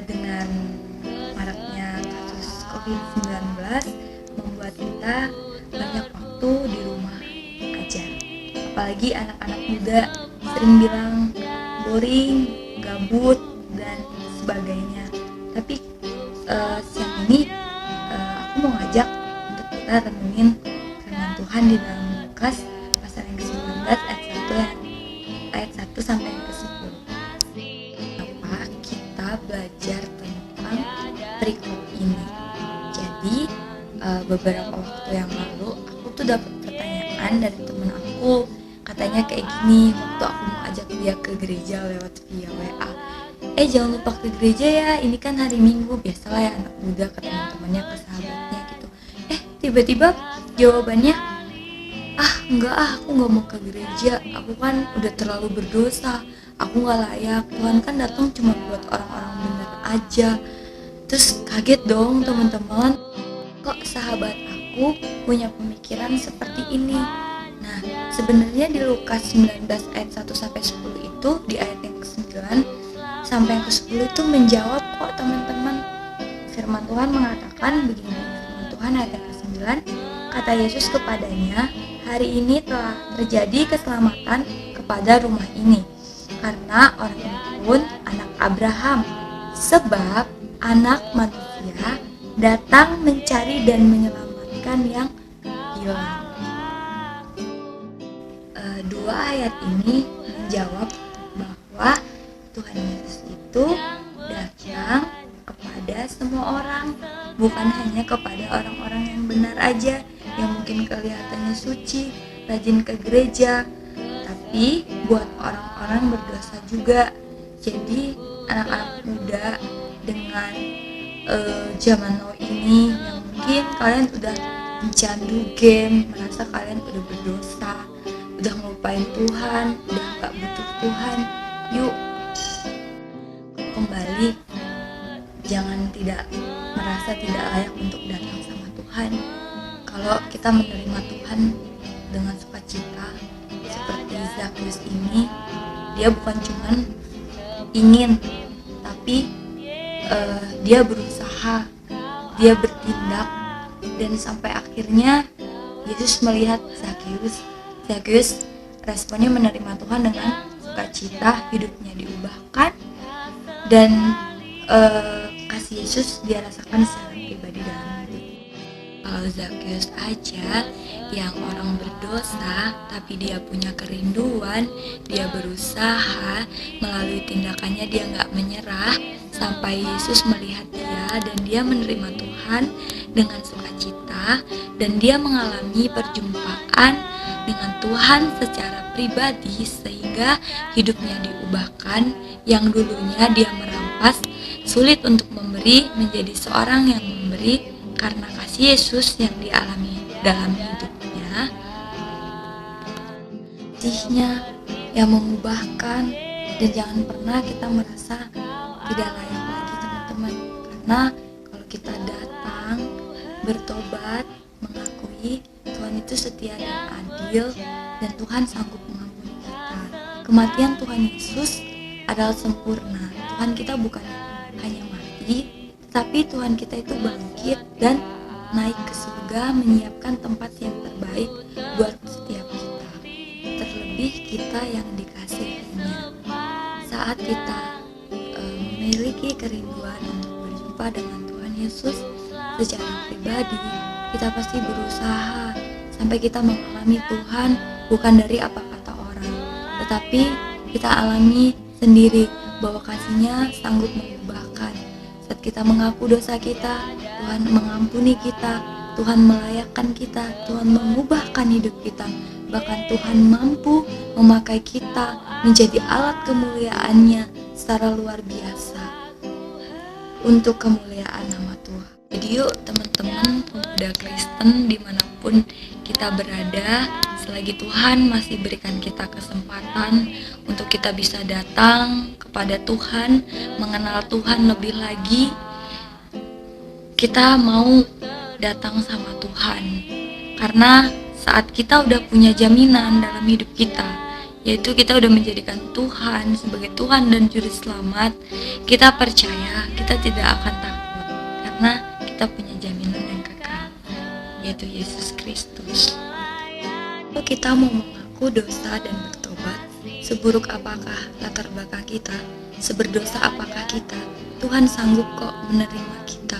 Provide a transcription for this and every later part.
Dengan maraknya kasus COVID-19 membuat kita banyak waktu di rumah aja. Apalagi anak-anak muda sering bilang boring, gabut, dan sebagainya. Tapi siang ini aku mau ngajak untuk kita renungin firman Tuhan di dalam Lukas pasal yang ke-19 ayat 1 sampai yang ke-10. Apa kita belajar tentang perikop ini? Jadi beberapa waktu yang lalu aku tuh dapat pertanyaan dari temen aku. Katanya kayak gini, waktu aku mau ajak dia ke gereja lewat via WA, jangan lupa ke gereja ya, ini kan hari Minggu. Biasalah ya anak muda ke teman-temannya, ke sahabatnya gitu. Tiba-tiba jawabannya, enggak, aku nggak mau ke gereja, aku kan udah terlalu berdosa, aku nggak layak, Tuhan kan datang cuma buat orang-orang benar aja. Terus kaget dong teman-teman, kok sahabat aku punya pemikiran seperti ini. Nah, sebenarnya di Lukas 19 ayat 1 sampai 10 itu, di ayat yang ke-9 sampai yang ke-10 itu menjawab kok teman-teman. Firman Tuhan mengatakan begini, firman Tuhan ayat yang ke-9, kata Yesus kepadanya, hari ini telah terjadi keselamatan kepada rumah ini, karena orang ini pun anak Abraham, sebab anak manusia datang mencari dan menyelamatkan yang hilang. Dua ayat ini menjawab bahwa Tuhan Yesus itu datang kepada semua orang, bukan hanya kepada orang-orang yang benar aja, yang mungkin kelihatannya suci, rajin ke gereja, tapi buat orang-orang berdosa juga. Jadi anak-anak muda dengan zaman now ini yang mungkin kalian udah mencandu game, merasa kalian udah berdosa, udah ngelupain Tuhan, udah gak butuh Tuhan, yuk kembali. Jangan tidak merasa tidak layak untuk datang sama Tuhan. Kalau kita menerima Tuhan dengan sukacita seperti Zakheus ini, dia bukan cuman ingin, tapi dia berusaha, dia bertindak, dan sampai akhirnya Yesus melihat Zakheus responnya menerima Tuhan dengan sukacita, hidupnya diubahkan, dan kasih Yesus dia rasakan secara pribadi dalam hidup. Kalau Zakheus aja yang orang berdosa, tapi dia punya kerinduan, dia berusaha, melalui tindakannya dia gak menyerah, sampai Yesus melihat dia dan dia menerima Tuhan dengan sukacita, dan dia mengalami perjumpaan dengan Tuhan secara pribadi sehingga hidupnya diubahkan. Yang dulunya dia merampas, sulit untuk memberi, menjadi seorang yang memberi karena kasih Yesus yang dialami dalam hidupnya. Kasihnya yang mengubahkan, dan jangan pernah kita merasa tidak layak lagi teman-teman, karena kalau kita datang bertobat, mengakui Tuhan itu setia dan adil, dan Tuhan sanggup mengampuni kita. Kematian Tuhan Yesus adalah sempurna. Tuhan kita bukan hanya mati, tapi Tuhan kita itu bangkit dan naik ke surga, menyiapkan tempat yang terbaik buat setiap kita. Terlebih kita yang dikasihinya. Saat kita memiliki kerinduan untuk berjumpa dengan Tuhan Yesus secara pribadi, kita pasti berusaha sampai kita mengalami Tuhan bukan dari apa kata orang, tetapi kita alami sendiri bahwa kasih-Nya sanggup mengubahkan. Saat kita mengaku dosa kita, Tuhan mengampuni kita, Tuhan melayakkan kita, Tuhan mengubahkan hidup kita. Bahkan Tuhan mampu memakai kita menjadi alat kemuliaan-Nya secara luar biasa untuk kemuliaan nama Tuhan. Jadi yuk teman-teman pemuda Kristen dimanapun kita berada, selagi Tuhan masih berikan kita kesempatan untuk kita bisa datang kepada Tuhan, mengenal Tuhan lebih lagi, kita mau datang sama Tuhan. Karena saat kita udah punya jaminan dalam hidup kita, yaitu kita udah menjadikan Tuhan sebagai Tuhan dan Juru Selamat, kita percaya kita tidak akan takut karena kita punya jaminan yang kekal, yaitu Yesus Kristus. Kalau kita mau mengaku dosa dan bertobat, seburuk apakah latar belakang kita, seberdosa apakah kita, Tuhan sanggup kok menerima kita,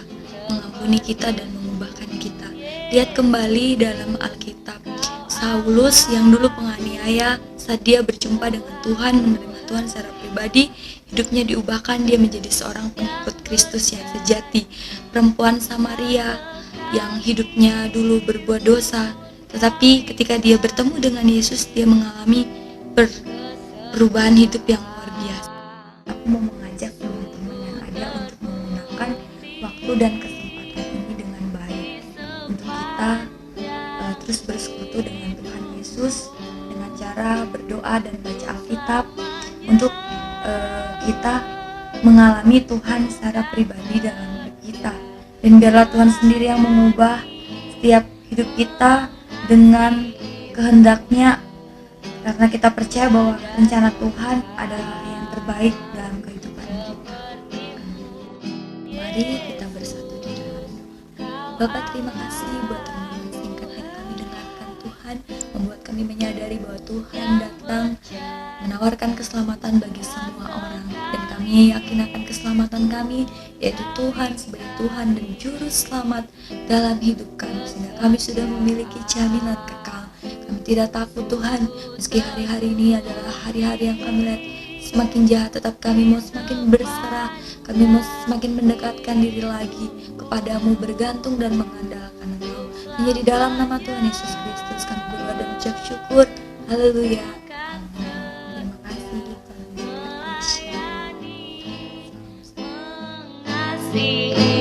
mengampuni kita dan mengubahkan kita. Lihat kembali dalam Alkitab, Saulus yang dulu penganiaya, saat dia berjumpa dengan Tuhan, menerima Tuhan secara pribadi, hidupnya diubahkan, dia menjadi seorang pengikut Kristus yang sejati. Perempuan Samaria yang hidupnya dulu berbuat dosa, tetapi ketika dia bertemu dengan Yesus, dia mengalami perubahan hidup yang luar biasa. Aku mau mengajak teman-teman yang ada untuk menggunakan waktu dan kesempatan ini dengan baik, untuk kita terus bersekutu dengan Tuhan Yesus dengan cara berdoa dan baca Alkitab, untuk kita mengalami Tuhan secara pribadi dalam hidup kita. Dan biarlah Tuhan sendiri yang mengubah setiap hidup kita dengan kehendaknya, karena kita percaya bahwa rencana Tuhan adalah yang terbaik dalam kehidupan kita. Mari kita bersatu di dalam doa. Bapa, terima kasih buat renungan singkat yang kami dengarkan. Tuhan membuat kami menyadari bahwa Tuhan datang menawarkan keselamatan bagi semua orang, dan kami yakin akan keselamatan kami, yaitu Tuhan sebagai Tuhan dan Juru Selamat dalam hidup kami, sehingga kami sudah memiliki jaminan kekal. Kami tidak takut Tuhan, meski hari-hari ini adalah hari-hari yang kami lihat semakin jahat, tetap kami mau semakin berserah, kami mau semakin mendekatkan diri lagi kepadamu, bergantung dan mengandalkan Engkau. Hanya di dalam nama Tuhan Yesus Kristus kami berdoa dan ucap syukur. Haleluya. Terima kasih. Tuhan memberkati.